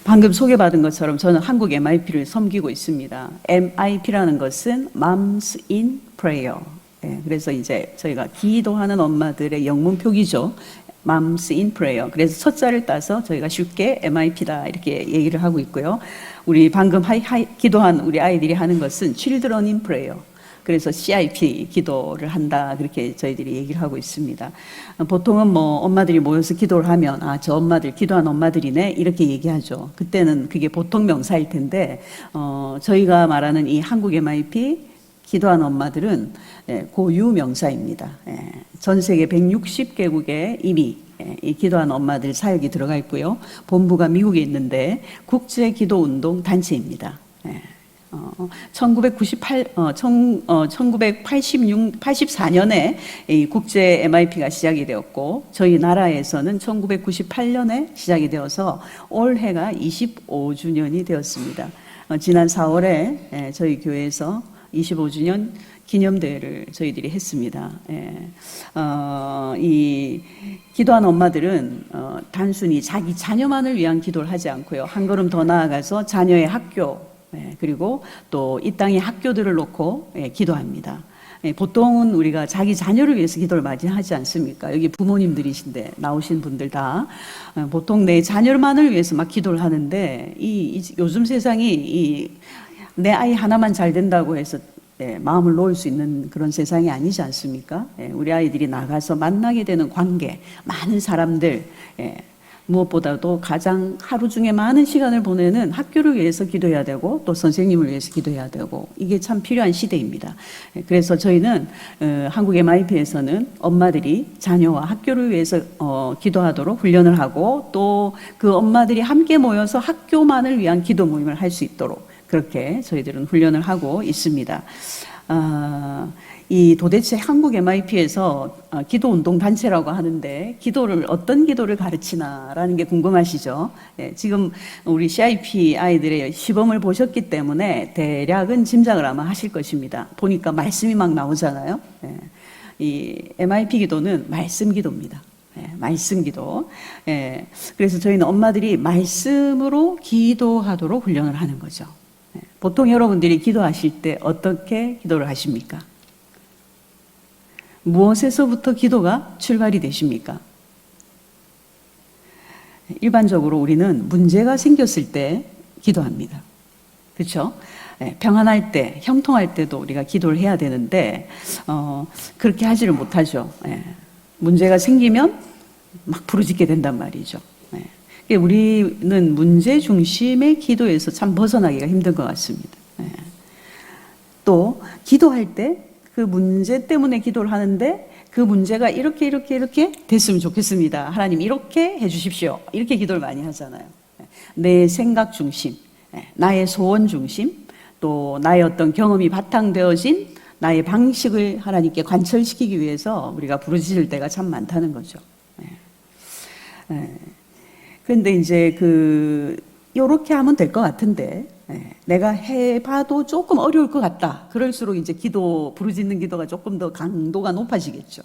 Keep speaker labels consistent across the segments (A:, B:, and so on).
A: 방금 소개받은 것처럼 저는 한국 MIP를 섬기고 있습니다. MIP라는 것은 Moms in Prayer. 그래서 이제 저희가 기도하는 엄마들의 영문 표기죠. Moms in Prayer. 그래서 첫자를 따서 저희가 쉽게 MIP다 이렇게 얘기를 하고 있고요. 우리 방금 기도한 우리 아이들이 하는 것은 Children in Prayer. 그래서 CIP 기도를 한다 그렇게 저희들이 얘기를 하고 있습니다. 보통은 뭐 엄마들이 모여서 기도를 하면 저 엄마들 기도한 엄마들이네 이렇게 얘기하죠. 그때는 그게 보통 명사일 텐데 저희가 말하는 이 한국 MIP 기도한 엄마들은 고유 명사입니다. 전 세계 160개국에 이미 이 기도한 엄마들 사역이 들어가 있고요. 본부가 미국에 있는데 국제기도운동 단체입니다. 1984년에 이 국제 MIP가 시작이 되었고 저희 나라에서는 1998년에 시작이 되어서 올해가 25주년이 되었습니다. 지난 4월에 저희 교회에서 25주년 기념대회를 저희들이 했습니다. 이 기도한 엄마들은 단순히 자기 자녀만을 위한 기도를 하지 않고요. 한 걸음 더 나아가서 자녀의 학교 그리고 또 이 땅의 학교들을 놓고 기도합니다. 보통은 우리가 자기 자녀를 위해서 기도를 많이 하지 않습니까? 여기 부모님들이신데 나오신 분들 다 보통 내 자녀만을 위해서 막 기도를 하는데 요즘 세상이 내 아이 하나만 잘 된다고 해서 마음을 놓을 수 있는 그런 세상이 아니지 않습니까? 우리 아이들이 나가서 만나게 되는 관계, 많은 사람들, 무엇보다도 가장 하루 중에 많은 시간을 보내는 학교를 위해서 기도해야 되고 또 선생님을 위해서 기도해야 되고 이게 참 필요한 시대입니다. 그래서 저희는 한국 MIP에서는 엄마들이 자녀와 학교를 위해서 기도하도록 훈련을 하고 또 그 엄마들이 함께 모여서 학교만을 위한 기도 모임을 할 수 있도록 그렇게 저희들은 훈련을 하고 있습니다. 이 도대체 한국 MIP에서 기도운동 단체라고 하는데 어떤 기도를 가르치나라는 게 궁금하시죠? 지금 우리 CIP 아이들의 시범을 보셨기 때문에 대략은 짐작을 아마 하실 것입니다. 보니까 말씀이 막 나오잖아요. 이 MIP 기도는 말씀 기도입니다. 말씀 기도. 그래서 저희는 엄마들이 말씀으로 기도하도록 훈련을 하는 거죠. 보통 여러분들이 기도하실 때 어떻게 기도를 하십니까? 무엇에서부터 기도가 출발이 되십니까? 일반적으로 우리는 문제가 생겼을 때 기도합니다. 그렇죠? 평안할 때, 형통할 때도 우리가 기도를 해야 되는데 그렇게 하지를 못하죠. 문제가 생기면 막 부르짖게 된단 말이죠. 우리는 문제 중심의 기도에서 참 벗어나기가 힘든 것 같습니다. 또 기도할 때 그 문제 때문에 기도를 하는데 그 문제가 이렇게 됐으면 좋겠습니다. 하나님 이렇게 해주십시오. 이렇게 기도를 많이 하잖아요. 내 생각 중심, 나의 소원 중심, 또 나의 어떤 경험이 바탕되어진 나의 방식을 하나님께 관철시키기 위해서 우리가 부르짖을 때가 참 많다는 거죠. 그런데 이제 요렇게 하면 될 것 같은데 내가 해봐도 조금 어려울 것 같다. 그럴수록 이제 부르짖는 기도가 조금 더 강도가 높아지겠죠.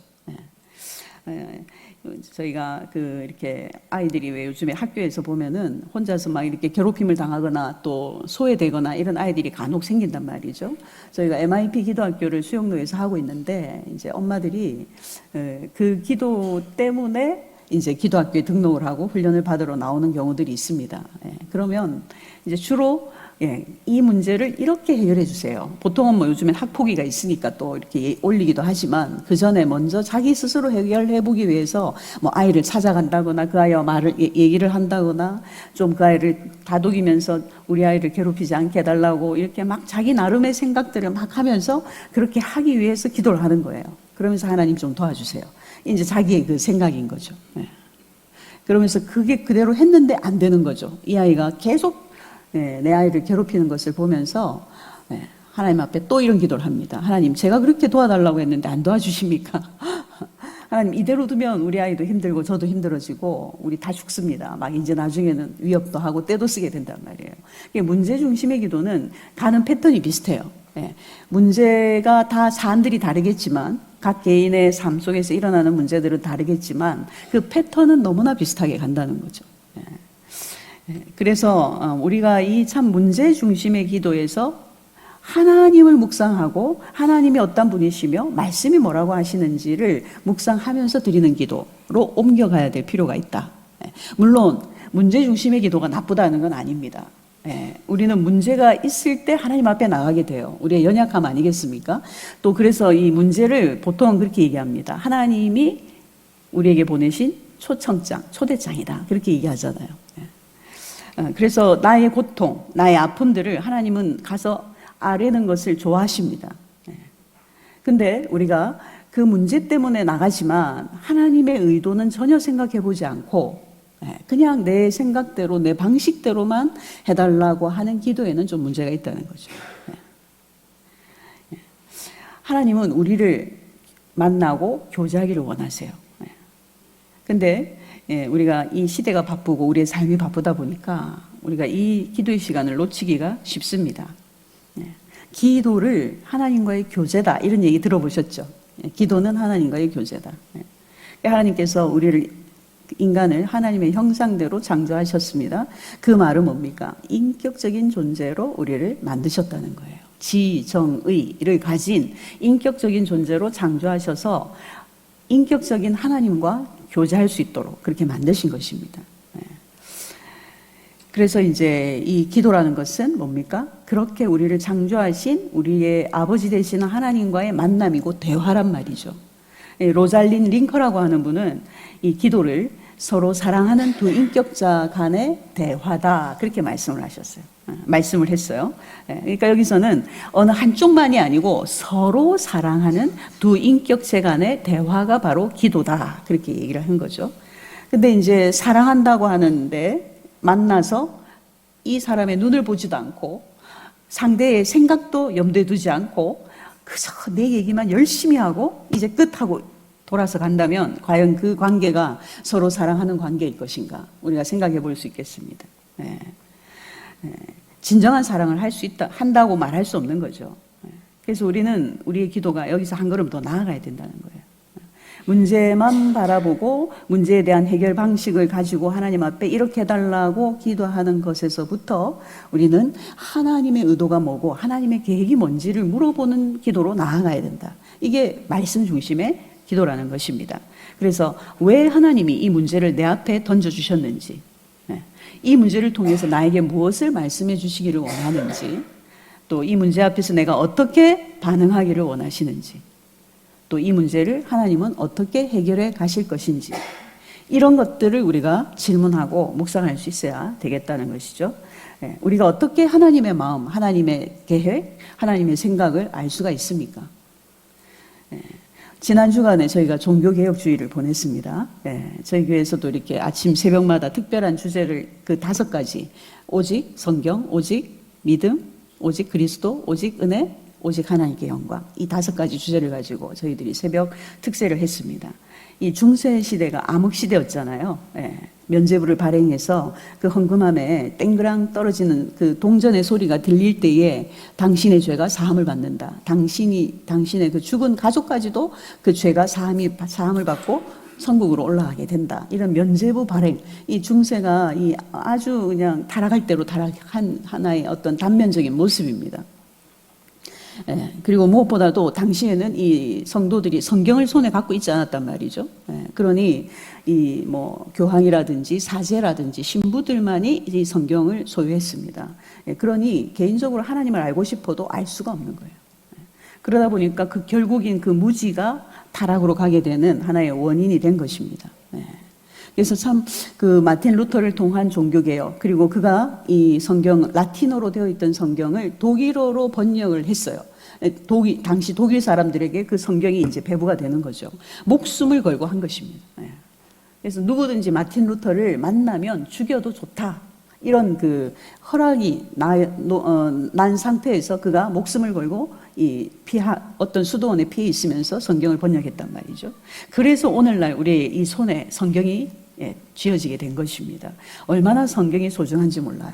A: 저희가 이렇게 아이들이 왜 요즘에 학교에서 보면은 혼자서 막 이렇게 괴롭힘을 당하거나 또 소외되거나 이런 아이들이 간혹 생긴단 말이죠. 저희가 MIP 기도학교를 수영로에서 하고 있는데 이제 엄마들이 그 기도 때문에 이제 기도학교에 등록을 하고 훈련을 받으러 나오는 경우들이 있습니다. 그러면 이제 주로 이 문제를 이렇게 해결해 주세요. 보통은 뭐 요즘엔 학폭위가 있으니까 또 이렇게 올리기도 하지만 그 전에 먼저 자기 스스로 해결해 보기 위해서 뭐 아이를 찾아간다거나 그 아이와 얘기를 한다거나 좀 그 아이를 다독이면서 우리 아이를 괴롭히지 않게 해달라고 이렇게 막 자기 나름의 생각들을 막 하면서 그렇게 하기 위해서 기도를 하는 거예요. 그러면서 하나님 좀 도와주세요. 이제 자기의 그 생각인 거죠. 그러면서 그게 그대로 했는데 안 되는 거죠. 이 아이가 계속 내 아이를 괴롭히는 것을 보면서 하나님 앞에 또 이런 기도를 합니다. 하나님, 제가 그렇게 도와달라고 했는데 안 도와주십니까? 하나님, 이대로 두면 우리 아이도 힘들고 저도 힘들어지고 우리 다 죽습니다. 막 이제 나중에는 위협도 하고 떼도 쓰게 된단 말이에요. 문제 중심의 기도는 가는 패턴이 비슷해요. 문제가 다 사안들이 다르겠지만 각 개인의 삶 속에서 일어나는 문제들은 다르겠지만 그 패턴은 너무나 비슷하게 간다는 거죠. 그래서 우리가 이 참 문제 중심의 기도에서 하나님을 묵상하고 하나님이 어떤 분이시며 말씀이 뭐라고 하시는지를 묵상하면서 드리는 기도로 옮겨가야 될 필요가 있다. 물론 문제 중심의 기도가 나쁘다는 건 아닙니다. 우리는 문제가 있을 때 하나님 앞에 나가게 돼요. 우리의 연약함 아니겠습니까? 또 그래서 이 문제를 보통 그렇게 얘기합니다. 하나님이 우리에게 보내신 초청장, 초대장이다. 그렇게 얘기하잖아요. 그래서 나의 고통, 나의 아픔들을 하나님은 가서 아뢰는 것을 좋아하십니다. 근데 우리가 그 문제 때문에 나가지만 하나님의 의도는 전혀 생각해 보지 않고 그냥 내 생각대로 내 방식대로만 해달라고 하는 기도에는 좀 문제가 있다는 거죠. 하나님은 우리를 만나고 교제하기를 원하세요. 근데 우리가 이 시대가 바쁘고 우리의 삶이 바쁘다 보니까 우리가 이 기도의 시간을 놓치기가 쉽습니다. 기도를 하나님과의 교제다 이런 얘기 들어보셨죠? 기도는 하나님과의 교제다. 하나님께서 인간을 하나님의 형상대로 창조하셨습니다. 그 말은 뭡니까? 인격적인 존재로 우리를 만드셨다는 거예요. 지정의를 가진 인격적인 존재로 창조하셔서 인격적인 하나님과 교제할 수 있도록 그렇게 만드신 것입니다. 그래서 이제 이 기도라는 것은 뭡니까? 그렇게 우리를 창조하신 우리의 아버지 되시는 하나님과의 만남이고 대화란 말이죠. 로잘린 링커라고 하는 분은 이 기도를 서로 사랑하는 두 인격자 간의 대화다 그렇게 말씀을 하셨어요. 말씀을 했어요. 그러니까 여기서는 어느 한쪽만이 아니고 서로 사랑하는 두 인격체 간의 대화가 바로 기도다 그렇게 얘기를 한 거죠. 근데 이제 사랑한다고 하는데 만나서 이 사람의 눈을 보지도 않고 상대의 생각도 염두에 두지 않고 그저 내 얘기만 열심히 하고 이제 끝하고 돌아서 간다면 과연 그 관계가 서로 사랑하는 관계일 것인가 우리가 생각해 볼 수 있겠습니다. 진정한 사랑을 할 수 있다 한다고 말할 수 없는 거죠. 그래서 우리는 우리의 기도가 여기서 한 걸음 더 나아가야 된다는 거예요. 문제만 바라보고 문제에 대한 해결 방식을 가지고 하나님 앞에 이렇게 해달라고 기도하는 것에서부터 우리는 하나님의 의도가 뭐고 하나님의 계획이 뭔지를 물어보는 기도로 나아가야 된다. 이게 말씀 중심의 기도라는 것입니다. 그래서 왜 하나님이 이 문제를 내 앞에 던져주셨는지, 이 문제를 통해서 나에게 무엇을 말씀해 주시기를 원하는지, 또 이 문제 앞에서 내가 어떻게 반응하기를 원하시는지, 또 이 문제를 하나님은 어떻게 해결해 가실 것인지, 이런 것들을 우리가 질문하고 묵상할 수 있어야 되겠다는 것이죠. 우리가 어떻게 하나님의 마음, 하나님의 계획, 하나님의 생각을 알 수가 있습니까? 지난 주간에 저희가 종교개혁주의를 보냈습니다. 저희 교회에서도 이렇게 아침 새벽마다 특별한 주제를 그 5가지, 오직 성경, 오직 믿음, 오직 그리스도, 오직 은혜, 오직 하나님께 영광, 이 5가지 주제를 가지고 저희들이 새벽 특세를 했습니다. 이 중세 시대가 암흑 시대였잖아요. 면죄부를 발행해서 그 헌금함에 땡그랑 떨어지는 그 동전의 소리가 들릴 때에 당신의 죄가 사함을 받는다. 당신의 그 죽은 가족까지도 그 죄가 사함을 받고 천국으로 올라가게 된다. 이런 면죄부 발행, 이 중세가 이 아주 그냥 타락할 대로 타락한 하나의 어떤 단면적인 모습입니다. 그리고 무엇보다도 당시에는 이 성도들이 성경을 손에 갖고 있지 않았단 말이죠. 그러니 이 뭐 교황이라든지 사제라든지 신부들만이 이 성경을 소유했습니다. 그러니 개인적으로 하나님을 알고 싶어도 알 수가 없는 거예요. 그러다 보니까 그 결국인 그 무지가 타락으로 가게 되는 하나의 원인이 된 것입니다. 그래서 참 그 마틴 루터를 통한 종교개혁, 그리고 그가 이 성경 라틴어로 되어 있던 성경을 독일어로 번역을 했어요. 당시 독일 사람들에게 그 성경이 이제 배부가 되는 거죠. 목숨을 걸고 한 것입니다. 그래서 누구든지 마틴 루터를 만나면 죽여도 좋다. 이런 그 허락이 난 상태에서 그가 목숨을 걸고 어떤 수도원에 피해 있으면서 성경을 번역했단 말이죠. 그래서 오늘날 우리의 이 손에 성경이 쥐어지게 된 것입니다. 얼마나 성경이 소중한지 몰라요.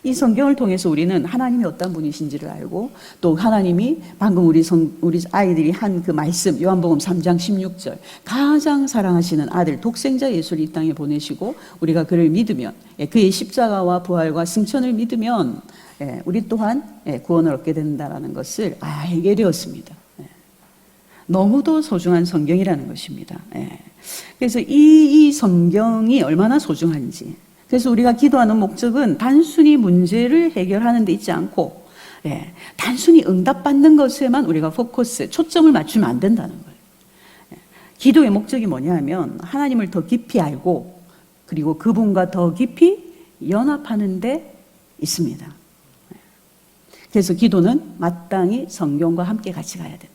A: 이 성경을 통해서 우리는 하나님이 어떤 분이신지를 알고 또 하나님이 방금 우리 아이들이 한 그 말씀 요한복음 3장 16절 가장 사랑하시는 아들 독생자 예수를 이 땅에 보내시고 우리가 그를 믿으면 그의 십자가와 부활과 승천을 믿으면 우리 또한 구원을 얻게 된다는 것을 알게 되었습니다. 너무도 소중한 성경이라는 것입니다. 그래서 이 성경이 얼마나 소중한지, 그래서 우리가 기도하는 목적은 단순히 문제를 해결하는 데 있지 않고 단순히 응답받는 것에만 우리가 초점을 맞추면 안 된다는 거예요. 기도의 목적이 뭐냐 하면 하나님을 더 깊이 알고 그리고 그분과 더 깊이 연합하는 데 있습니다. 그래서 기도는 마땅히 성경과 함께 같이 가야 된다.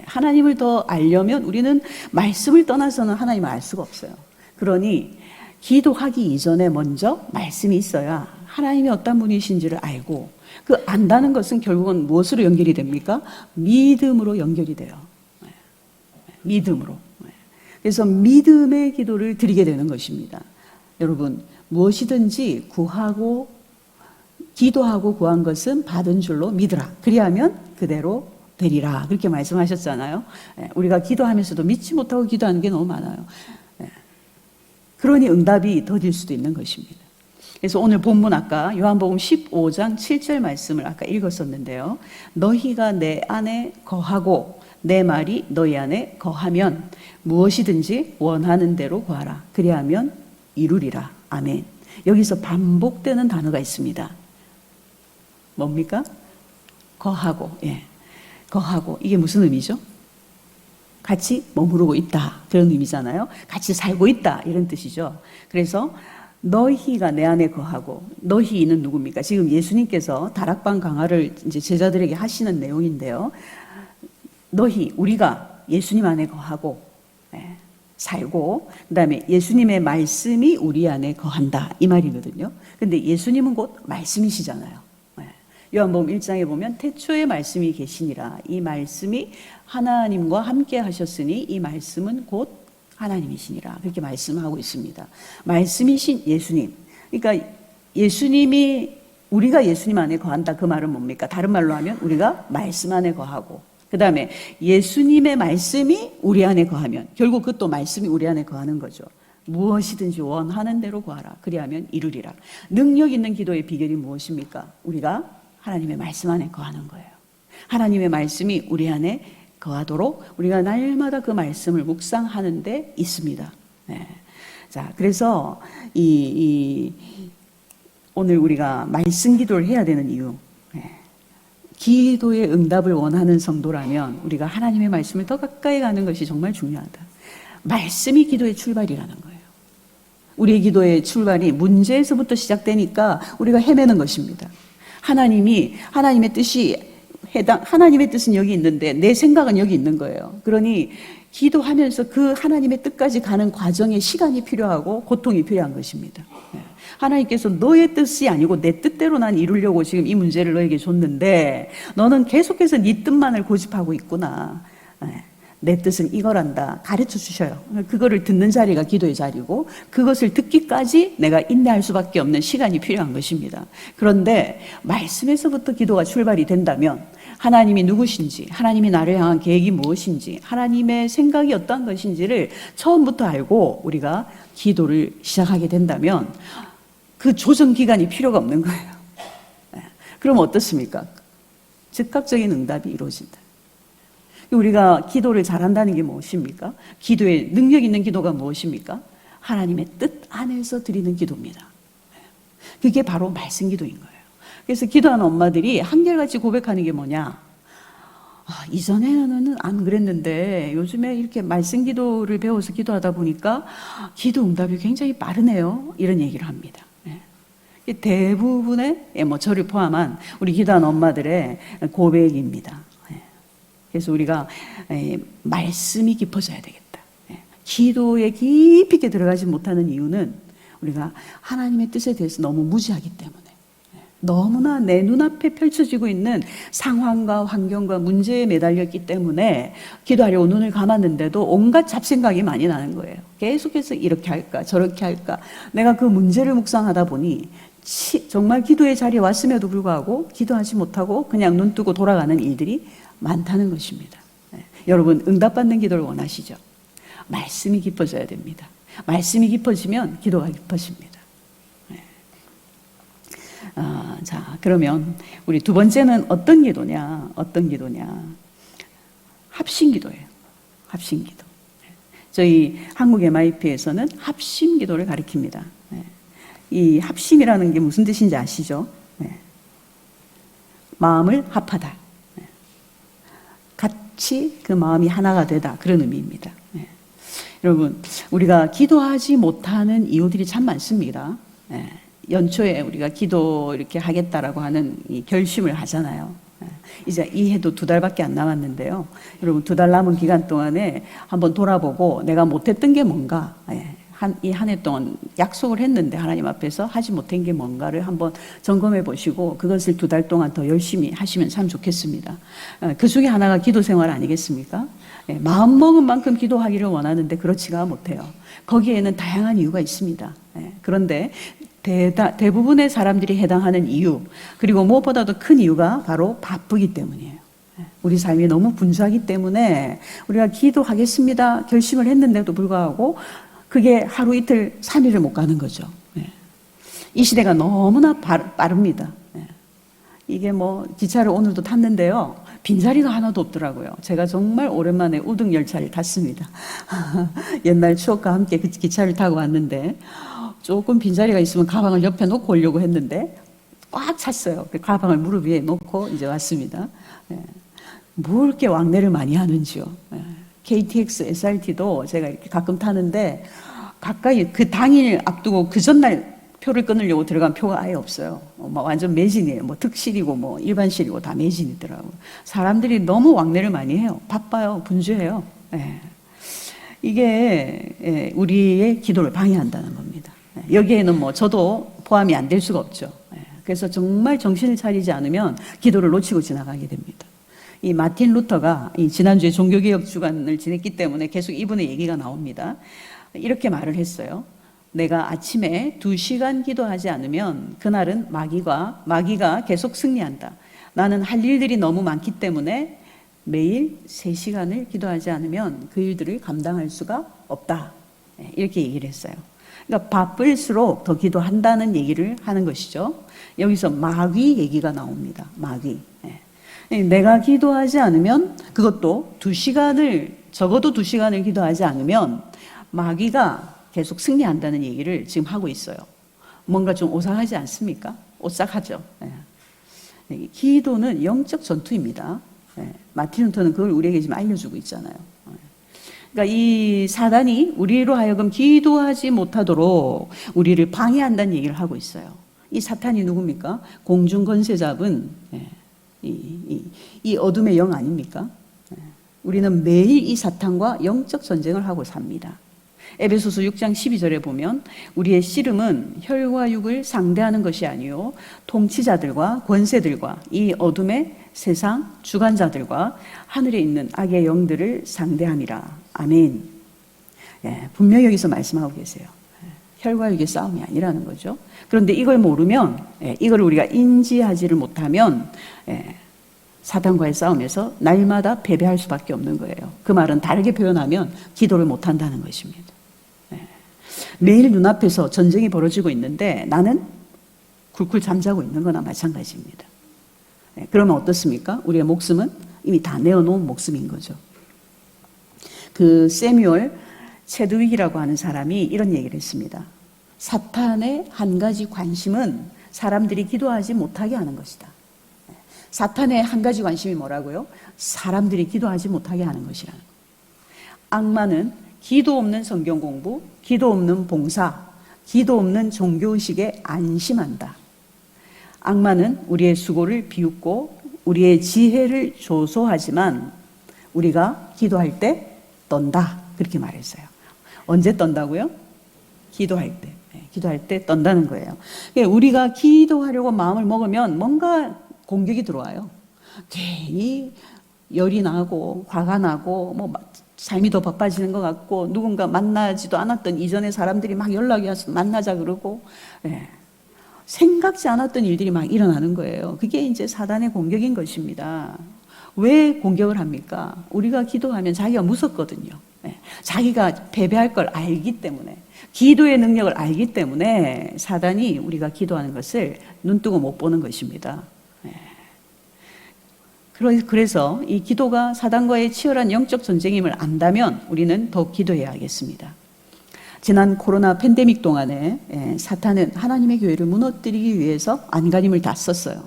A: 하나님을 더 알려면 우리는 말씀을 떠나서는 하나님을 알 수가 없어요. 그러니 기도하기 이전에 먼저 말씀이 있어야 하나님이 어떤 분이신지를 알고 그 안다는 것은 결국은 무엇으로 연결이 됩니까? 믿음으로 연결이 돼요. 믿음으로. 그래서 믿음의 기도를 드리게 되는 것입니다. 여러분, 무엇이든지 기도하고 구한 것은 받은 줄로 믿으라. 그리하면 그대로 되리라. 그렇게 말씀하셨잖아요. 우리가 기도하면서도 믿지 못하고 기도하는 게 너무 많아요. 그러니 응답이 더딜 수도 있는 것입니다. 그래서 오늘 본문 아까 요한복음 15장 7절 말씀을 아까 읽었었는데요. 너희가 내 안에 거하고 내 말이 너희 안에 거하면 무엇이든지 원하는 대로 구하라. 그리하면 이루리라. 아멘. 여기서 반복되는 단어가 있습니다. 뭡니까? 거하고. 거하고. 이게 무슨 의미죠? 같이 머무르고 있다. 그런 의미잖아요. 같이 살고 있다. 이런 뜻이죠. 그래서 너희가 내 안에 거하고, 너희는 누굽니까? 지금 예수님께서 다락방 강화를 이제 제자들에게 하시는 내용인데요. 우리가 예수님 안에 거하고, 살고, 그 다음에 예수님의 말씀이 우리 안에 거한다. 이 말이거든요. 근데 예수님은 곧 말씀이시잖아요. 요한복음 1장에 보면 태초에 말씀이 계시니라. 이 말씀이 하나님과 함께 하셨으니 이 말씀은 곧 하나님이시니라. 그렇게 말씀하고 있습니다. 말씀이신 예수님. 그러니까 우리가 예수님 안에 거한다. 그 말은 뭡니까? 다른 말로 하면 우리가 말씀 안에 거하고, 그 다음에 예수님의 말씀이 우리 안에 거하면 결국 그것도 말씀이 우리 안에 거하는 거죠. 무엇이든지 원하는 대로 구하라. 그리하면 이루리라. 능력 있는 기도의 비결이 무엇입니까? 우리가 하나님의 말씀 안에 거하는 거예요. 하나님의 말씀이 우리 안에 거하도록 우리가 날마다 그 말씀을 묵상하는 데 있습니다. 자, 그래서 오늘 우리가 말씀 기도를 해야 되는 이유, 기도의 응답을 원하는 성도라면 우리가 하나님의 말씀을 더 가까이 가는 것이 정말 중요하다. 말씀이 기도의 출발이라는 거예요. 우리의 기도의 출발이 문제에서부터 시작되니까 우리가 헤매는 것입니다. 하나님의 뜻은 여기 있는데 내 생각은 여기 있는 거예요. 그러니 기도하면서 그 하나님의 뜻까지 가는 과정에 시간이 필요하고 고통이 필요한 것입니다. 하나님께서 너의 뜻이 아니고 내 뜻대로 난 이루려고 지금 이 문제를 너에게 줬는데 너는 계속해서 네 뜻만을 고집하고 있구나. 내 뜻은 이거란다. 가르쳐 주셔요. 그거를 듣는 자리가 기도의 자리고 그것을 듣기까지 내가 인내할 수밖에 없는 시간이 필요한 것입니다. 그런데 말씀에서부터 기도가 출발이 된다면 하나님이 누구신지, 하나님이 나를 향한 계획이 무엇인지, 하나님의 생각이 어떠한 것인지를 처음부터 알고 우리가 기도를 시작하게 된다면 그 조정 기간이 필요가 없는 거예요. 그럼 어떻습니까? 즉각적인 응답이 이루어진다. 우리가 기도를 잘한다는 게 무엇입니까? 기도의 능력 있는 기도가 무엇입니까? 하나님의 뜻 안에서 드리는 기도입니다. 그게 바로 말씀 기도인 거예요. 그래서 기도하는 엄마들이 한결같이 고백하는 게 뭐냐? 이전에는 안 그랬는데 요즘에 이렇게 말씀 기도를 배워서 기도하다 보니까 기도 응답이 굉장히 빠르네요. 이런 얘기를 합니다. 대부분의 저를 포함한 우리 기도하는 엄마들의 고백입니다. 그래서 우리가 말씀이 깊어져야 되겠다. 기도에 깊이 있게 들어가지 못하는 이유는 우리가 하나님의 뜻에 대해서 너무 무지하기 때문에 너무나 내 눈앞에 펼쳐지고 있는 상황과 환경과 문제에 매달렸기 때문에 기도하려고 눈을 감았는데도 온갖 잡생각이 많이 나는 거예요. 계속해서 이렇게 할까 저렇게 할까. 내가 그 문제를 묵상하다 보니 정말 기도의 자리에 왔음에도 불구하고 기도하지 못하고 그냥 눈 뜨고 돌아가는 일들이 많다는 것입니다. 여러분, 응답받는 기도를 원하시죠? 말씀이 깊어져야 됩니다. 말씀이 깊어지면 기도가 깊어집니다. 자, 그러면 우리 두 번째는 어떤 기도냐? 합심기도예요. 합심기도. 저희 한국 MIP에서는 합심기도를 가리킵니다. 이 합심이라는 게 무슨 뜻인지 아시죠? 마음을 합하다. 같이 그 마음이 하나가 되다. 그런 의미입니다. 여러분, 우리가 기도하지 못하는 이유들이 참 많습니다. 연초에 우리가 기도 이렇게 하겠다라고 하는 이 결심을 하잖아요. 이제 이 해도 2달밖에 안 남았는데요. 여러분, 2달 남은 기간 동안에 한번 돌아보고 내가 못했던 게 뭔가, 이 한 해 동안 약속을 했는데 하나님 앞에서 하지 못한 게 뭔가를 한번 점검해 보시고 그것을 2달 동안 더 열심히 하시면 참 좋겠습니다. 그 중에 하나가 기도 생활 아니겠습니까? 마음먹은 만큼 기도하기를 원하는데 그렇지가 못해요. 거기에는 다양한 이유가 있습니다. 그런데 대부분의 사람들이 해당하는 이유, 그리고 무엇보다도 큰 이유가 바로 바쁘기 때문이에요. 우리 삶이 너무 분주하기 때문에 우리가 기도하겠습니다 결심을 했는데도 불구하고 그게 하루 이틀 3일을 못 가는 거죠. 이 시대가 너무나 빠릅니다. 이게 뭐 기차를 오늘도 탔는데요, 빈자리가 하나도 없더라고요. 제가 정말 오랜만에 우등 열차를 탔습니다. 옛날 추억과 함께 그 기차를 타고 왔는데 조금 빈자리가 있으면 가방을 옆에 놓고 오려고 했는데 꽉 찼어요. 그 가방을 무릎 위에 놓고 이제 왔습니다. 뭘 이렇게 왕래를 많이 하는지요. KTX, SRT도 제가 이렇게 가끔 타는데 가까이 그 당일 앞두고 그 전날 표를 끊으려고 들어간 표가 아예 없어요. 뭐 완전 매진이에요. 뭐 특실이고 뭐 일반실이고 다 매진이더라고요. 사람들이 너무 왕래를 많이 해요. 바빠요. 분주해요. 이게 우리의 기도를 방해한다는 겁니다. 여기에는 뭐 저도 포함이 안 될 수가 없죠. 그래서 정말 정신을 차리지 않으면 기도를 놓치고 지나가게 됩니다. 이 마틴 루터가 이 지난주에 종교개혁 주간을 지냈기 때문에 계속 이분의 얘기가 나옵니다. 이렇게 말을 했어요. 내가 아침에 2시간 기도하지 않으면 그날은 마귀가 계속 승리한다. 나는 할 일들이 너무 많기 때문에 매일 3시간을 기도하지 않으면 그 일들을 감당할 수가 없다. 이렇게 얘기를 했어요. 그러니까 바쁠수록 더 기도한다는 얘기를 하는 것이죠. 여기서 마귀 얘기가 나옵니다. 마귀. 내가 기도하지 않으면, 그것도 적어도 2시간을 기도하지 않으면 마귀가 계속 승리한다는 얘기를 지금 하고 있어요. 뭔가 좀 오싹하지 않습니까? 오싹하죠. 기도는 영적 전투입니다. 마틴 루터는 그걸 우리에게 지금 알려주고 있잖아요. 그러니까 이 사단이 우리로 하여금 기도하지 못하도록 우리를 방해한다는 얘기를 하고 있어요. 이 사탄이 누굽니까? 공중 권세 잡은 이 어둠의 영 아닙니까? 우리는 매일 이 사탄과 영적 전쟁을 하고 삽니다. 에베소서 6장 12절에 보면 우리의 씨름은 혈과 육을 상대하는 것이 아니요 통치자들과 권세들과 이 어둠의 세상 주관자들과 하늘에 있는 악의 영들을 상대함이라. 아멘. 분명히 여기서 말씀하고 계세요. 혈과 육의 싸움이 아니라는 거죠. 그런데 이걸 모르면, 이걸 우리가 인지하지를 못하면 사탄과의 싸움에서 날마다 패배할 수밖에 없는 거예요. 그 말은 다르게 표현하면 기도를 못한다는 것입니다. 매일 눈앞에서 전쟁이 벌어지고 있는데 나는 굴굴 잠자고 있는 거나 마찬가지입니다. 그러면 어떻습니까? 우리의 목숨은 이미 다 내어놓은 목숨인 거죠. 그 세뮤얼 체드윅이라고 하는 사람이 이런 얘기를 했습니다. 사탄의 한 가지 관심은 사람들이 기도하지 못하게 하는 것이다. 사탄의 한 가지 관심이 뭐라고요? 사람들이 기도하지 못하게 하는 것이라는 거예요. 악마는 기도 없는 성경 공부, 기도 없는 봉사, 기도 없는 종교의식에 안심한다. 악마는 우리의 수고를 비웃고 우리의 지혜를 조소하지만 우리가 기도할 때 떤다. 그렇게 말했어요. 언제 떤다고요? 기도할 때. 기도할 때 떤다는 거예요. 우리가 기도하려고 마음을 먹으면 뭔가 공격이 들어와요. 괜히 열이 나고 화가 나고 뭐 삶이 더 바빠지는 것 같고 누군가 만나지도 않았던 이전의 사람들이 막 연락이 와서 만나자 그러고 생각지 않았던 일들이 막 일어나는 거예요. 그게 이제 사단의 공격인 것입니다. 왜 공격을 합니까? 우리가 기도하면 자기가 무섭거든요. 자기가 패배할 걸 알기 때문에, 기도의 능력을 알기 때문에 사단이 우리가 기도하는 것을 눈뜨고 못 보는 것입니다. 그래서 이 기도가 사단과의 치열한 영적 전쟁임을 안다면 우리는 더욱 기도해야겠습니다. 지난 코로나 팬데믹 동안에 사탄은 하나님의 교회를 무너뜨리기 위해서 안간힘을 다 썼어요.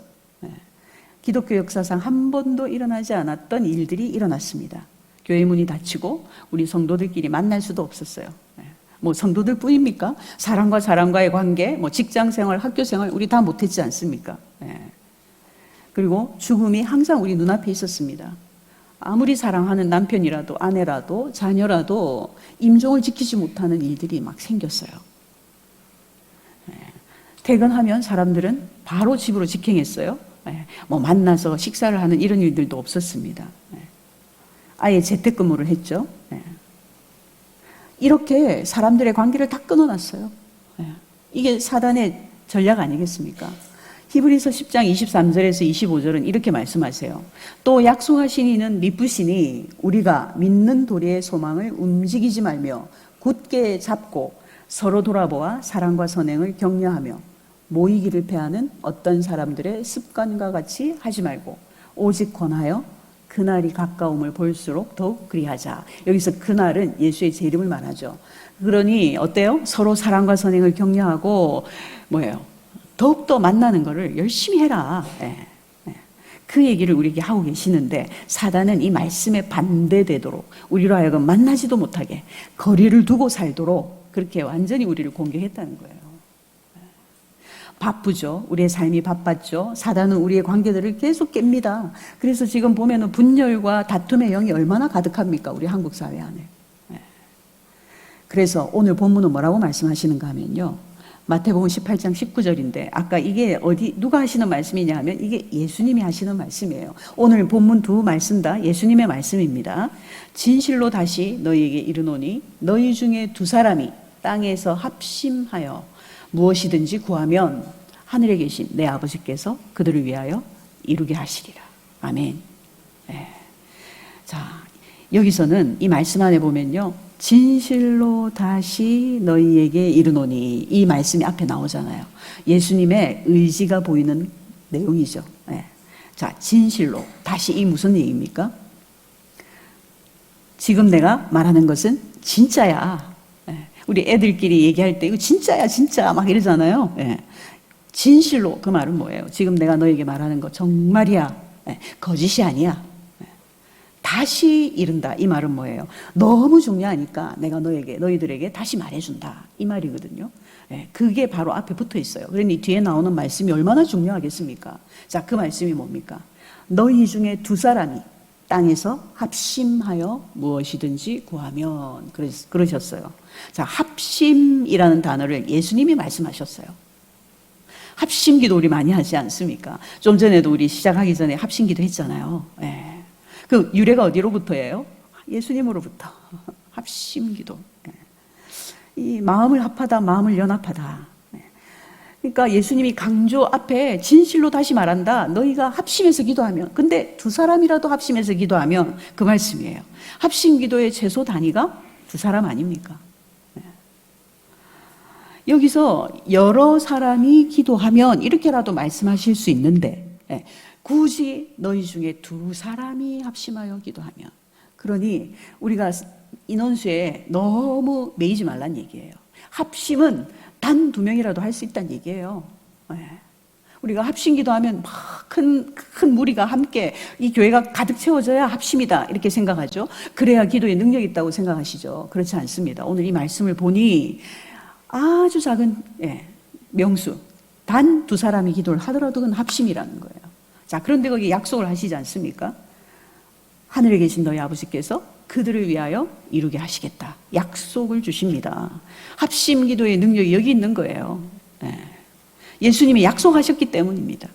A: 기독교 역사상 한 번도 일어나지 않았던 일들이 일어났습니다. 교회 문이 닫히고 우리 성도들끼리 만날 수도 없었어요. 뭐 성도들 뿐입니까? 사람과 사람과의 관계, 뭐 직장 생활, 학교 생활 우리 다 못했지 않습니까? 그리고 죽음이 항상 우리 눈앞에 있었습니다. 아무리 사랑하는 남편이라도 아내라도 자녀라도 임종을 지키지 못하는 일들이 막 생겼어요. 퇴근하면 사람들은 바로 집으로 직행했어요. 뭐 만나서 식사를 하는 이런 일들도 없었습니다. 아예 재택근무를 했죠. 이렇게 사람들의 관계를 다 끊어놨어요. 이게 사단의 전략 아니겠습니까? 히브리서 10장 23절에서 25절은 이렇게 말씀하세요. 또 약속하신 이는 미쁘시니 우리가 믿는 도리의 소망을 움직이지 말며 굳게 잡고 서로 돌아보아 사랑과 선행을 격려하며 모이기를 패하는 어떤 사람들의 습관과 같이 하지 말고 오직 권하여 그날이 가까움을 볼수록 더욱 그리하자. 여기서 그날은 예수의 재림을 말하죠. 그러니 어때요? 서로 사랑과 선행을 격려하고 뭐예요? 더욱더 만나는 거를 열심히 해라. 그 얘기를 우리에게 하고 계시는데 사단은 이 말씀에 반대되도록 우리로 하여금 만나지도 못하게 거리를 두고 살도록 그렇게 완전히 우리를 공격했다는 거예요. 바쁘죠. 우리의 삶이 바빴죠. 사단은 우리의 관계들을 계속 깹니다. 그래서 지금 보면은 분열과 다툼의 영이 얼마나 가득합니까? 우리 한국 사회 안에. 그래서 오늘 본문은 뭐라고 말씀하시는가 하면요. 마태복음 18장 19절인데 아까 이게 누가 하시는 말씀이냐 하면 이게 예수님이 하시는 말씀이에요. 오늘 본문 두 말씀 다 예수님의 말씀입니다. 진실로 다시 너희에게 이르노니 너희 중에 두 사람이 땅에서 합심하여 무엇이든지 구하면 하늘에 계신 내 아버지께서 그들을 위하여 이루게 하시리라. 아멘. 자, 여기서는 이 말씀 안에 보면요. 진실로 다시 너희에게 이르노니 이 말씀이 앞에 나오잖아요. 예수님의 의지가 보이는 내용이죠. 자, 진실로 다시 이 무슨 얘기입니까? 지금 내가 말하는 것은 진짜야. 우리 애들끼리 얘기할 때 이거 진짜야 진짜 막 이러잖아요. 진실로 그 말은 뭐예요? 지금 내가 너에게 말하는 거 정말이야. 거짓이 아니야. 다시 이른다. 이 말은 뭐예요? 너무 중요하니까 내가 너희들에게 다시 말해준다. 이 말이거든요. 그게 바로 앞에 붙어 있어요. 그러니 뒤에 나오는 말씀이 얼마나 중요하겠습니까? 자, 그 말씀이 뭡니까? 너희 중에 두 사람이 땅에서 합심하여 무엇이든지 구하면 그러셨어요. 자, 합심이라는 단어를 예수님이 말씀하셨어요. 합심 기도 우리 많이 하지 않습니까? 좀 전에도 우리 시작하기 전에 합심 기도 했잖아요. 그 유래가 어디로부터예요? 예수님으로부터. 합심 기도. 이 마음을 합하다, 마음을 연합하다. 그러니까 예수님이 강조 앞에 진실로 다시 말한다. 너희가 합심해서 기도하면. 근데 두 사람이라도 합심해서 기도하면 그 말씀이에요. 합심 기도의 최소 단위가 두 사람 아닙니까? 여기서 여러 사람이 기도하면 이렇게라도 말씀하실 수 있는데 굳이 너희 중에 두 사람이 합심하여 기도하면 그러니 우리가 인원수에 너무 매이지 말란 얘기예요. 합심은 단 2명이라도 할 수 있다는 얘기예요. 우리가 합심 기도하면 막 큰 무리가 함께 이 교회가 가득 채워져야 합심이다 이렇게 생각하죠. 그래야 기도에 능력이 있다고 생각하시죠. 그렇지 않습니다. 오늘 이 말씀을 보니 아주 작은 명수 단 2사람이 기도를 하더라도 그건 합심이라는 거예요. 자, 그런데 거기 약속을 하시지 않습니까? 하늘에 계신 너희 아버지께서 그들을 위하여 이루게 하시겠다. 약속을 주십니다. 합심 기도의 능력이 여기 있는 거예요. 예수님이 약속하셨기 때문입니다.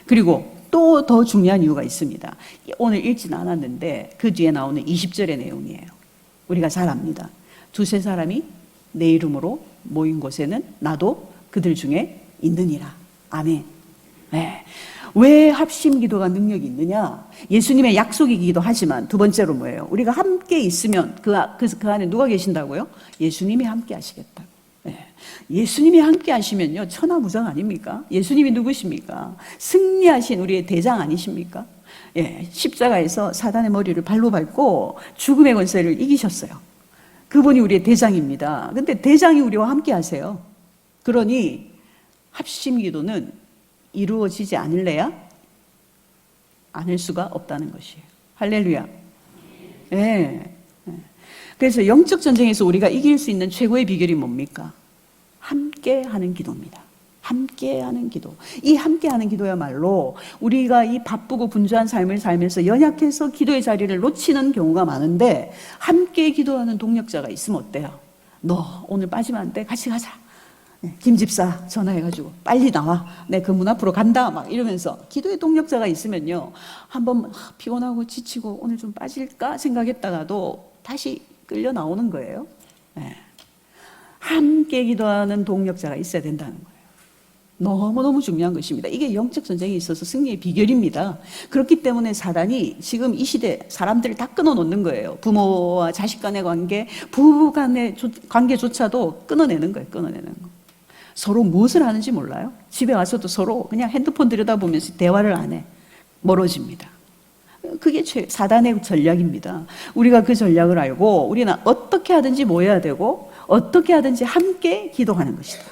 A: 그리고 또 더 중요한 이유가 있습니다. 오늘 읽지는 않았는데 그 뒤에 나오는 20절의 내용이에요. 우리가 잘 압니다. 2-3 사람이 내 이름으로 모인 곳에는 나도 그들 중에 있느니라. 아멘. 네. 왜 합심 기도가 능력이 있느냐? 예수님의 약속이기도 하지만 두 번째로 뭐예요? 우리가 함께 있으면 그 안에 누가 계신다고요? 예수님이 함께 하시겠다. 네. 예수님이 함께 하시면요, 천하무적 아닙니까? 예수님이 누구십니까? 승리하신 우리의 대장 아니십니까? 예, 십자가에서 사단의 머리를 발로 밟고 죽음의 권세를 이기셨어요. 그분이 우리의 대장입니다. 근데 대장이 우리와 함께 하세요. 그러니 합심 기도는 이루어지지 않을래야? 않을 수가 없다는 것이에요. 할렐루야. 예. 그래서 영적 전쟁에서 우리가 이길 수 있는 최고의 비결이 뭡니까? 함께 하는 기도입니다. 함께 하는 기도. 이 함께 하는 기도야말로 우리가 이 바쁘고 분주한 삶을 살면서 연약해서 기도의 자리를 놓치는 경우가 많은데, 함께 기도하는 동력자가 있으면 어때요? 너 오늘 빠지면 안 돼? 같이 가자. 김 집사 전화해가지고 빨리 나와. 내 그 문 앞으로 간다. 막 이러면서 기도의 동력자가 있으면요, 한번 피곤하고 지치고 오늘 좀 빠질까 생각했다가도 다시 끌려 나오는 거예요. 네. 함께 기도하는 동력자가 있어야 된다는 거예요. 너무너무 중요한 것입니다. 이게 영적 전쟁에 있어서 승리의 비결입니다. 그렇기 때문에 사단이 지금 이 시대 사람들을 다 끊어놓는 거예요. 부모와 자식 간의 관계, 부부 간의 관계조차도 끊어내는 거예요. 끊어내는 거. 서로 무엇을 하는지 몰라요. 집에 와서도 서로 그냥 핸드폰 들여다보면서 대화를 안 해. 멀어집니다. 그게 사단의 전략입니다. 우리가 그 전략을 알고 우리는 어떻게 하든지 모여야 되고 어떻게 하든지 함께 기도하는 것이다.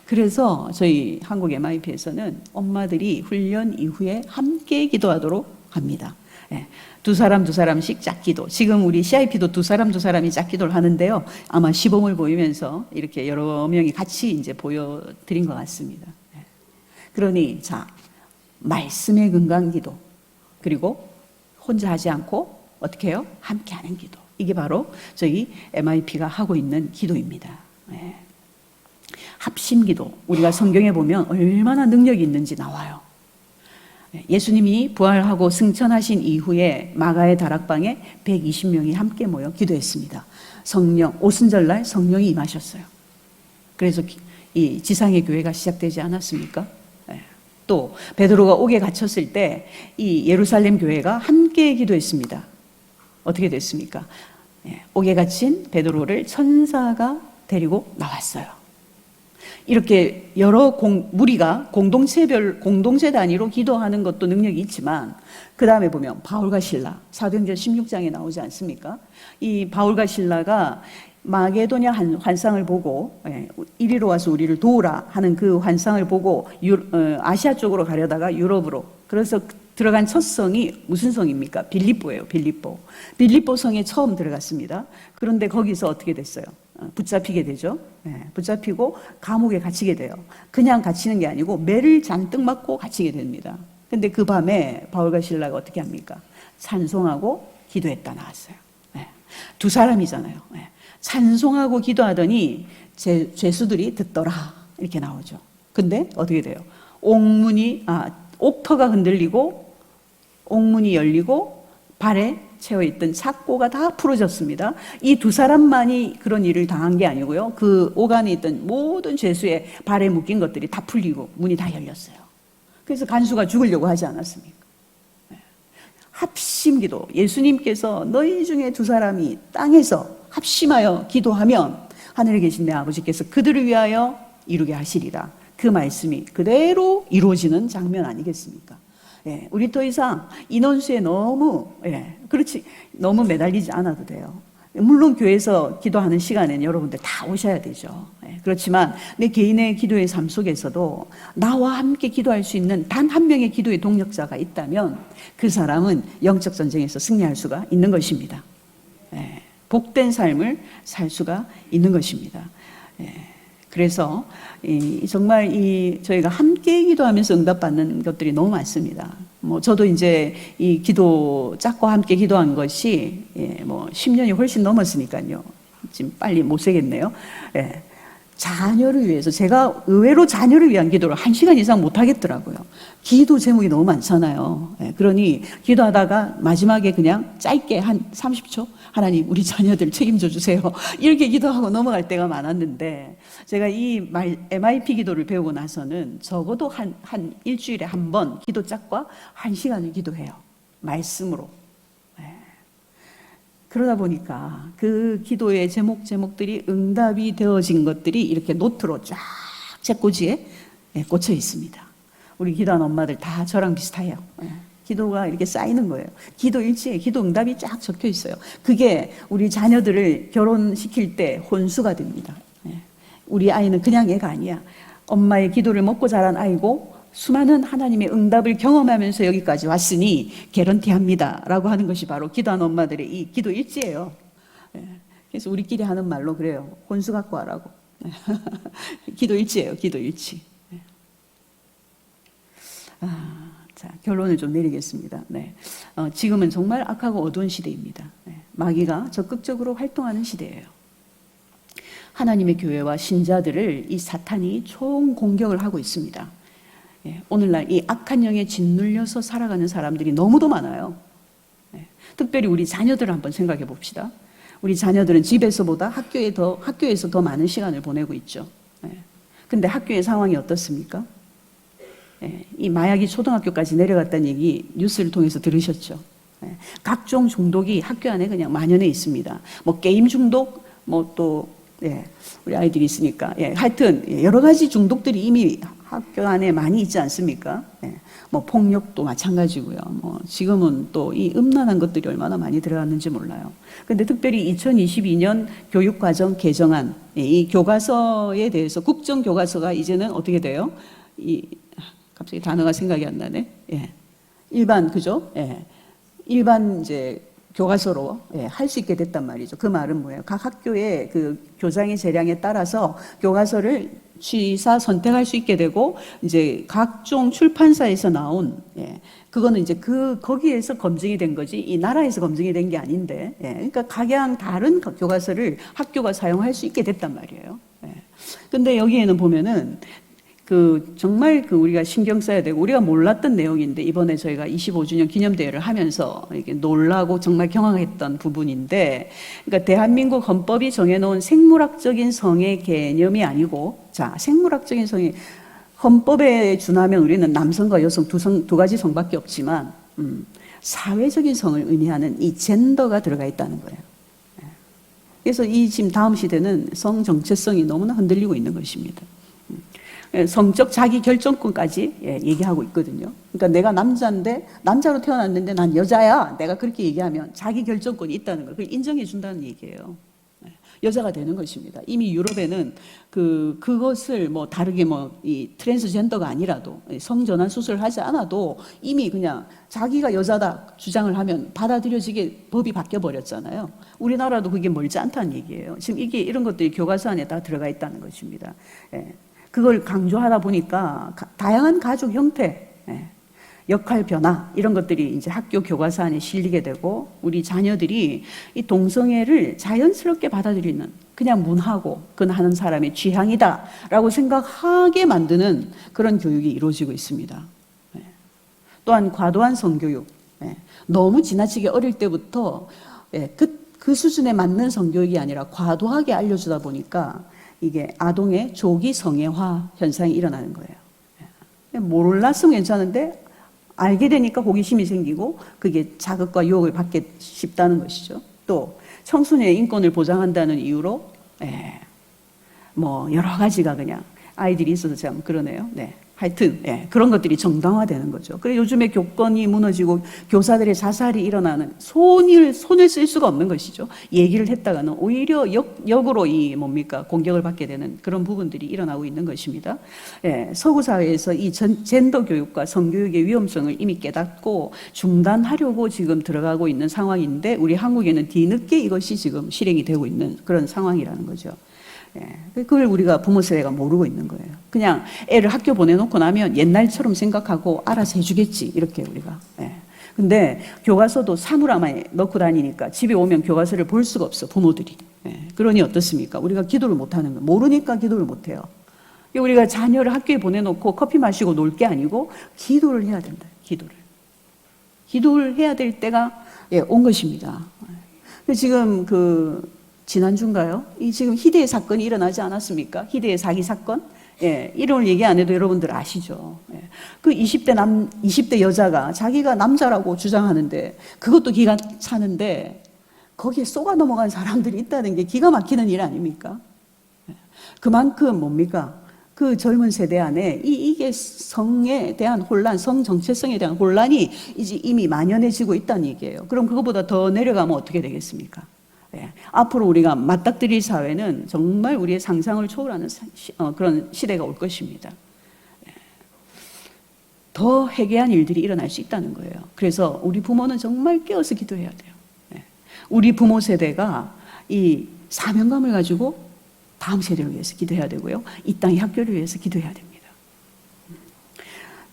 A: 그래서 저희 한국 MIP에서는 엄마들이 훈련 이후에 함께 기도하도록 합니다. 예, 두 사람씩 짝기도. 지금 우리 CIP도 두 사람이 짝기도를 하는데요. 아마 시범을 보이면서 이렇게 여러 명이 같이 이제 보여드린 것 같습니다. 예. 그러니 자, 말씀의 건강기도, 그리고 혼자 하지 않고 어떻게 해요? 함께하는 기도. 이게 바로 저희 MIP가 하고 있는 기도입니다. 예. 합심기도, 우리가 성경에 보면 얼마나 능력이 있는지 나와요. 예수님이 부활하고 승천하신 이후에 마가의 다락방에 120명이 함께 모여 기도했습니다. 성령, 오순절날 성령이 임하셨어요. 그래서 이 지상의 교회가 시작되지 않았습니까? 또 베드로가 옥에 갇혔을 때 이 예루살렘 교회가 함께 기도했습니다. 어떻게 됐습니까? 옥에 갇힌 베드로를 천사가 데리고 나왔어요. 이렇게 여러 무리가 공동체 단위로 기도하는 것도 능력이 있지만, 그 다음에 보면 바울과 실라, 사도행전 16장에 나오지 않습니까? 이 바울과 실라가 마게도냐 환상을 보고, 이리로 와서 우리를 도우라 하는 그 환상을 보고 아시아 쪽으로 가려다가 유럽으로, 그래서 들어간 첫 성이 무슨 성입니까? 빌립보예요. 빌립보 성에 처음 들어갔습니다. 그런데 거기서 어떻게 됐어요? 붙잡히게 되죠. 붙잡히고 감옥에 갇히게 돼요. 그냥 갇히는 게 아니고 매를 잔뜩 맞고 갇히게 됩니다. 근데 그 밤에 바울과 실라가 어떻게 합니까? 찬송하고 기도했다 나왔어요. 두 사람이잖아요. 찬송하고 기도하더니 죄수들이 듣더라 이렇게 나오죠. 근데 어떻게 돼요? 옥터가 흔들리고 옥문이 열리고 발에 채워있던 착고가 다 풀어졌습니다. 이 두 사람만이 그런 일을 당한 게 아니고요. 그 옥 안에 있던 모든 죄수의 발에 묶인 것들이 다 풀리고 문이 다 열렸어요. 그래서 간수가 죽으려고 하지 않았습니까? 합심기도. 예수님께서 너희 중에 두 사람이 땅에서 합심하여 기도하면 하늘에 계신 내 아버지께서 그들을 위하여 이루게 하시리라. 그 말씀이 그대로 이루어지는 장면 아니겠습니까? 우리 더 이상 인원수에 너무 매달리지 않아도 돼요. 물론 교회에서 기도하는 시간에는 여러분들 다 오셔야 되죠. 그렇지만 내 개인의 기도의 삶 속에서도 나와 함께 기도할 수 있는 단 한 명의 기도의 동력자가 있다면 그 사람은 영적 전쟁에서 승리할 수가 있는 것입니다. 복된 삶을 살 수가 있는 것입니다. 그래서 정말 저희가 함께 기도하면서 응답받는 것들이 너무 많습니다. 저도 이제 이 기도 짝과 함께 기도한 것이 10년이 훨씬 넘었으니까요. 지금 빨리 못 세겠네요. 자녀를 위해서, 제가 의외로 자녀를 위한 기도를 1시간 이상 못 하겠더라고요. 기도 제목이 너무 많잖아요. 그러니 기도하다가 마지막에 그냥 짧게 한 30초, 하나님 우리 자녀들 책임져 주세요, 이렇게 기도하고 넘어갈 때가 많았는데, 제가 이 MIP 기도를 배우고 나서는 적어도 한 일주일에 한 번 기도 짝과 1시간을 기도해요. 말씀으로. 그러다 보니까 그 기도의 제목들이 응답이 되어진 것들이 이렇게 노트로 쫙 책꽂이에 꽂혀 있습니다. 우리 기도하는 엄마들 다 저랑 비슷해요. 기도가 이렇게 쌓이는 거예요. 기도 일지에 기도 응답이 쫙 적혀 있어요. 그게 우리 자녀들을 결혼시킬 때 혼수가 됩니다. 우리 아이는 그냥 애가 아니야. 엄마의 기도를 먹고 자란 아이고 수많은 하나님의 응답을 경험하면서 여기까지 왔으니 개런티합니다 라고 하는 것이 바로 기도하는 엄마들의 이 기도 일지예요. 그래서 우리끼리 하는 말로 그래요. 혼수 갖고 와라고. 기도 일지예요. 기도 일지. 자, 결론을 좀 내리겠습니다. 지금은 정말 악하고 어두운 시대입니다. 마귀가 적극적으로 활동하는 시대예요. 하나님의 교회와 신자들을 이 사탄이 총 공격을 하고 있습니다. 오늘날 이 악한 영에 짓눌려서 살아가는 사람들이 너무도 많아요. 특별히 우리 자녀들을 한번 생각해 봅시다. 우리 자녀들은 집에서보다 학교에서 더 많은 시간을 보내고 있죠. 근데 학교의 상황이 어떻습니까? 이 마약이 초등학교까지 내려갔다는 얘기 뉴스를 통해서 들으셨죠. 각종 중독이 학교 안에 그냥 만연해 있습니다. 뭐 게임 중독, 뭐 또 우리 아이들이 있으니까 하여튼 여러 가지 중독들이 이미 학교 안에 많이 있지 않습니까? 뭐 폭력도 마찬가지고요. 뭐 지금은 또 이 음란한 것들이 얼마나 많이 들어갔는지 몰라요. 근데 특별히 2022년 교육과정 개정안, 이 교과서에 대해서 국정교과서가 이제는 어떻게 돼요? 갑자기 단어가 생각이 안 나네. 일반, 그죠? 일반 이제 교과서로 할 수 있게 됐단 말이죠. 그 말은 뭐예요? 각 학교의 그 교장의 재량에 따라서 교과서를 취사 선택할 수 있게 되고, 이제 각종 출판사에서 나온, 그거는 이제 거기에서 검증이 된 거지, 이 나라에서 검증이 된 게 아닌데, 그러니까 각양 다른 교과서를 학교가 사용할 수 있게 됐단 말이에요. 근데 여기에는 보면은, 정말 우리가 신경 써야 되고, 우리가 몰랐던 내용인데, 이번에 저희가 25주년 기념대회를 하면서 이렇게 놀라고 정말 경악했던 부분인데, 그러니까 대한민국 헌법이 정해놓은 생물학적인 성의 개념이 아니고, 자, 생물학적인 성이, 헌법에 준하면 우리는 남성과 여성 두 가지 성밖에 없지만, 사회적인 성을 의미하는 이 젠더가 들어가 있다는 거예요. 그래서 지금 다음 시대는 성 정체성이 너무나 흔들리고 있는 것입니다. 성적 자기 결정권까지 얘기하고 있거든요. 그러니까 내가 남자인데, 남자로 태어났는데 난 여자야, 내가 그렇게 얘기하면 자기 결정권이 있다는 걸 그걸 인정해 준다는 얘기예요. 여자가 되는 것입니다. 이미 유럽에는 그것을 뭐 다르게 이 트랜스젠더가 아니라도 성전환 수술을 하지 않아도 이미 그냥 자기가 여자다 주장을 하면 받아들여지게 법이 바뀌어 버렸잖아요. 우리나라도 그게 멀지 않다는 얘기예요. 지금 이런 것들이 교과서 안에 다 들어가 있다는 것입니다. 그걸 강조하다 보니까 다양한 가족 형태, 역할 변화, 이런 것들이 이제 학교 교과서 안에 실리게 되고, 우리 자녀들이 이 동성애를 자연스럽게 받아들이는, 그냥 문하고 그건 하는 사람의 취향이다라고 생각하게 만드는 그런 교육이 이루어지고 있습니다. 또한 과도한 성교육, 너무 지나치게 어릴 때부터 그 수준에 맞는 성교육이 아니라 과도하게 알려주다 보니까 이게 아동의 조기 성애화 현상이 일어나는 거예요. 몰랐으면 괜찮은데 알게 되니까 호기심이 생기고 그게 자극과 유혹을 받게 싶다는 것이죠. 또 청소년의 인권을 보장한다는 이유로 뭐 여러 가지가 그냥 아이들이 있어서 참 그러네요. 하여튼 그런 것들이 정당화되는 거죠. 그래서 요즘에 교권이 무너지고 교사들의 자살이 일어나는, 손을 쓸 수가 없는 것이죠. 얘기를 했다가는 오히려 역으로 공격을 받게 되는 그런 부분들이 일어나고 있는 것입니다. 서구 사회에서 이 젠더 교육과 성교육의 위험성을 이미 깨닫고 중단하려고 지금 들어가고 있는 상황인데, 우리 한국에는 뒤늦게 이것이 지금 실행이 되고 있는 그런 상황이라는 거죠. 그걸 우리가 부모 세대가 모르고 있는 거예요. 그냥 애를 학교 보내놓고 나면 옛날처럼 생각하고 알아서 해주겠지, 이렇게 우리가. 근데 교과서도 사물함에 넣고 다니니까 집에 오면 교과서를 볼 수가 없어, 부모들이. 예, 그러니 어떻습니까? 우리가 기도를 못하는 거예요. 모르니까 기도를 못해요. 우리가 자녀를 학교에 보내놓고 커피 마시고 놀 게 아니고 기도를 해야 된다. 기도를 해야 될 때가 온 것입니다. 지금 지난주인가요? 이 지금 희대의 사건이 일어나지 않았습니까? 희대의 사기 사건? 예, 이름을 얘기 안 해도 여러분들 아시죠? 예. 그 20대 여자가 자기가 남자라고 주장하는데 그것도 기가 차는데 거기에 쏘가 넘어간 사람들이 있다는 게 기가 막히는 일 아닙니까? 예. 그만큼 뭡니까? 그 젊은 세대 안에 이게 성에 대한 혼란, 성 정체성에 대한 혼란이 이제 이미 만연해지고 있다는 얘기예요. 그럼 그것보다 더 내려가면 어떻게 되겠습니까? 예. 앞으로 우리가 맞닥뜨릴 사회는 정말 우리의 상상을 초월하는 그런 시대가 올 것입니다. 예. 더 해괴한 일들이 일어날 수 있다는 거예요. 그래서 우리 부모는 정말 깨어서 기도해야 돼요. 예. 우리 부모 세대가 이 사명감을 가지고 다음 세대를 위해서 기도해야 되고요. 이 땅의 학교를 위해서 기도해야 됩니다.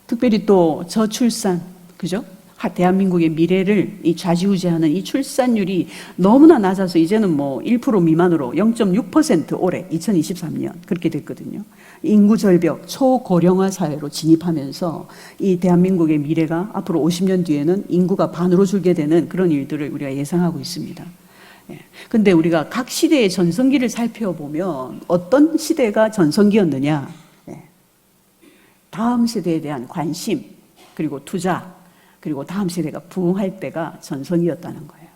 A: 특별히 또 저출산, 그죠? 대한민국의 미래를 좌지우지하는 이 출산율이 너무나 낮아서 이제는 뭐 1% 미만으로 0.6% 올해 2023년 그렇게 됐거든요. 인구 절벽, 초고령화 사회로 진입하면서 이 대한민국의 미래가 앞으로 50년 뒤에는 인구가 반으로 줄게 되는 그런 일들을 우리가 예상하고 있습니다. 근데 우리가 각 시대의 전성기를 살펴보면 어떤 시대가 전성기였느냐? 다음 세대에 대한 관심, 그리고 투자, 그리고 다음 세대가 부흥할 때가 전성기였다는 거예요.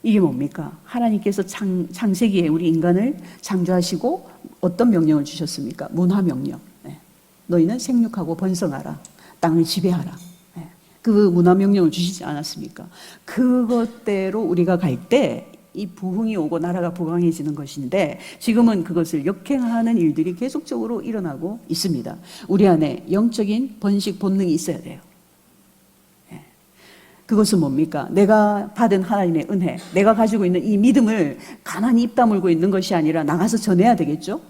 A: 이게 뭡니까? 하나님께서 창세기에 우리 인간을 창조하시고 어떤 명령을 주셨습니까? 문화명령. 너희는 생육하고 번성하라. 땅을 지배하라. 그 문화명령을 주시지 않았습니까? 그것대로 우리가 갈 때 이 부흥이 오고 나라가 부강해지는 것인데 지금은 그것을 역행하는 일들이 계속적으로 일어나고 있습니다. 우리 안에 영적인 번식 본능이 있어야 돼요. 그것은 뭡니까? 내가 받은 하나님의 은혜, 내가 가지고 있는 이 믿음을 가만히 입 다물고 있는 것이 아니라 나가서 전해야 되겠죠?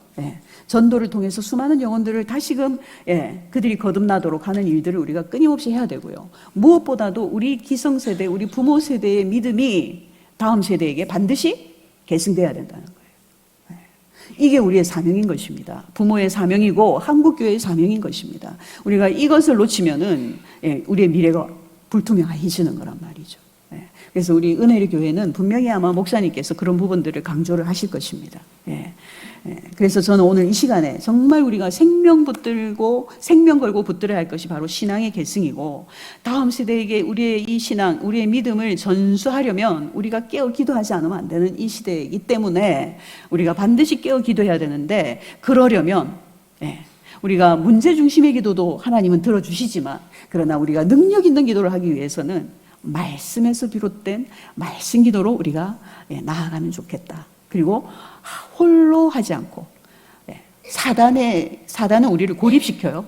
A: 전도를 통해서 수많은 영혼들을 다시금 그들이 거듭나도록 하는 일들을 우리가 끊임없이 해야 되고요. 무엇보다도 우리 기성세대, 우리 부모 세대의 믿음이 다음 세대에게 반드시 계승돼야 된다는 거예요. 이게 우리의 사명인 것입니다. 부모의 사명이고 한국교회의 사명인 것입니다. 우리가 이것을 놓치면은 우리의 미래가 불투명해지는 거란 말이죠. 그래서 우리 은혜의 교회는 분명히 아마 목사님께서 그런 부분들을 강조를 하실 것입니다. 그래서 저는 오늘 이 시간에 정말 우리가 생명 걸고 붙들어야 할 것이 바로 신앙의 계승이고 다음 세대에게 우리의 이 신앙, 우리의 믿음을 전수하려면 우리가 깨어 기도하지 않으면 안 되는 이 시대이기 때문에 우리가 반드시 깨어 기도해야 되는데 그러려면 우리가 문제 중심의 기도도 하나님은 들어주시지만 그러나 우리가 능력 있는 기도를 하기 위해서는 말씀에서 비롯된 말씀 기도로 우리가 나아가면 좋겠다. 그리고 홀로 하지 않고 사단은 우리를 고립시켜요.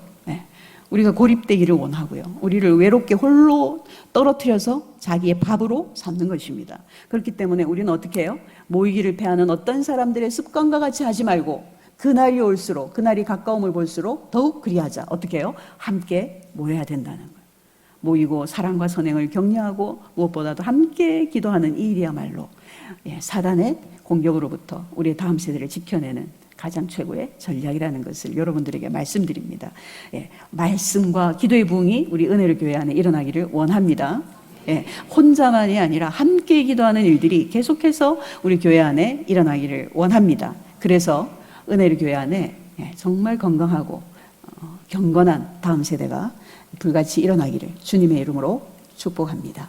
A: 우리가 고립되기를 원하고요. 우리를 외롭게 홀로 떨어뜨려서 자기의 밥으로 삼는 것입니다. 그렇기 때문에 우리는 어떻게 해요? 모이기를 패하는 어떤 사람들의 습관과 같이 하지 말고 그날이 올수록 그날이 가까움을 볼수록 더욱 그리하자. 어떻게 해요? 함께 모여야 된다는 거예요. 모이고 사랑과 선행을 격려하고 무엇보다도 함께 기도하는 이 일이야말로 사단의 공격으로부터 우리의 다음 세대를 지켜내는 가장 최고의 전략이라는 것을 여러분들에게 말씀드립니다. 말씀과 기도의 부흥이 우리 은혜를 교회 안에 일어나기를 원합니다. 혼자만이 아니라 함께 기도하는 일들이 계속해서 우리 교회 안에 일어나기를 원합니다. 그래서 은혜를 교회 안에 정말 건강하고 경건한 다음 세대가 불같이 일어나기를 주님의 이름으로 축복합니다.